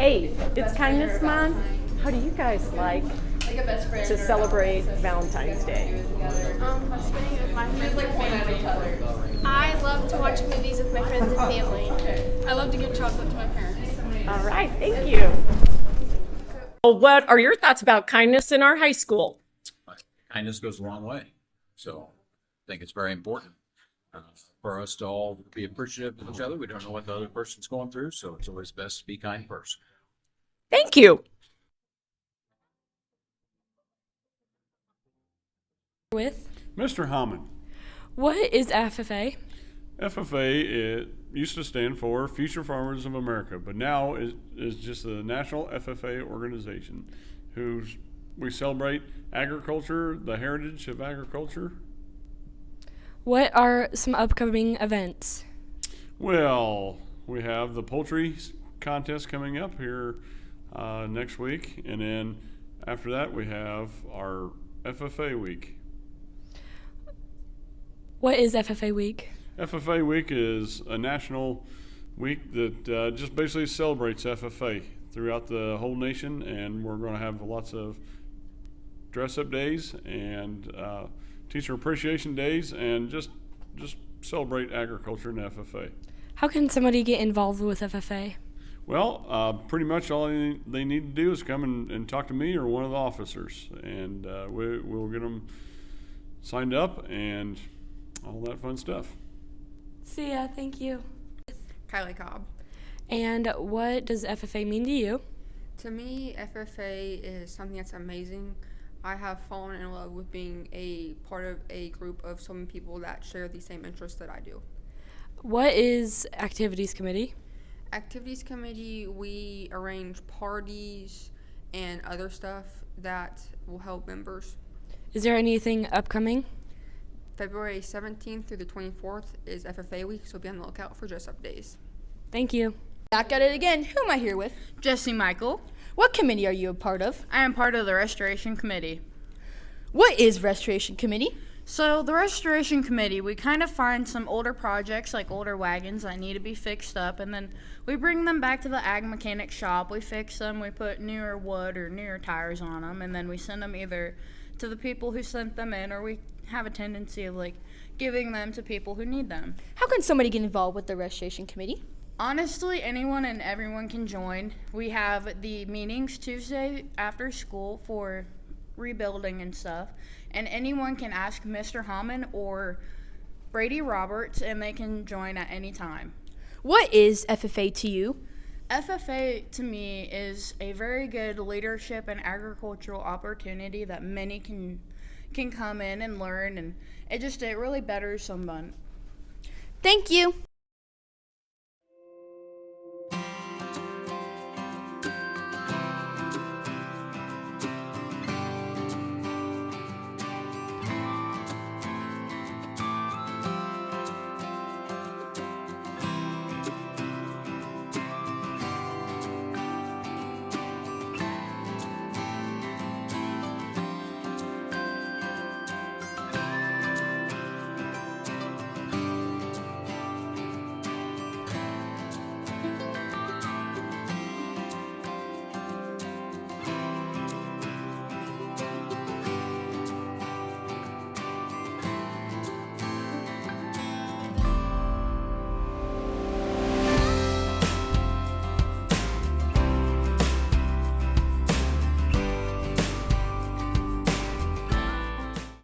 Hey, it's Kindness Month. How do you guys like to celebrate Valentine's Day? Spending it with my friends and family. I love to watch movies with my friends and family. I love to give chocolate to my parents. All right, thank you. Well, what are your thoughts about kindness in our high school? Kindness goes a long way. So I think it's very important for us to all be appreciative of each other. We don't know what the other person's going through, so it's always best to be kind first. Thank you. With Mr. Hammond, what is FFA? FFA it used to stand for Future Farmers of America, but now is just the National FFA organization we celebrate agriculture, the heritage of agriculture. What are some upcoming events? Well, we have the poultry contest coming up here next week, and then after that we have our FFA week. What is FFA week? FFA week is a national week that just basically celebrates FFA throughout the whole nation, and we're going to have lots of dress-up days and teacher appreciation days, and just celebrate agriculture and FFA. How can somebody get involved with FFA? Well, pretty much all they need to do is come and talk to me or one of the officers, and we'll get them signed up and all that fun stuff. See ya, thank you. Kylie Cobb. And what does FFA mean to you? To me, FFA is something that's amazing. I have fallen in love with being a part of a group of so many people that share the same interests that I do. What is Activities Committee? Activities Committee, we arrange parties and other stuff that will help members. Is there anything upcoming? February 17th through the 24th is FFA week, so be on the lookout for dress-up days. Thank you. Back at it again. Who am I here with? Jesse Michael. What committee are you a part of? I am part of the Restoration Committee. What is Restoration Committee? So the Restoration Committee, we kind of find some older projects like older wagons that need to be fixed up, and then we bring them back to the ag mechanic shop. We fix them, we put newer wood or newer tires on them, and then we send them either to the people who sent them in, or we have a tendency of giving them to people who need them. How can somebody get involved with the Restoration Committee? Honestly, anyone and everyone can join. We have the meetings Tuesday after school for rebuilding and stuff, and anyone can ask Mr. Hammond or Brady Roberts, and they can join at any time. What is FFA to you? FFA to me is a very good leadership and agricultural opportunity that many can come in and learn, and it really betters someone. Thank you.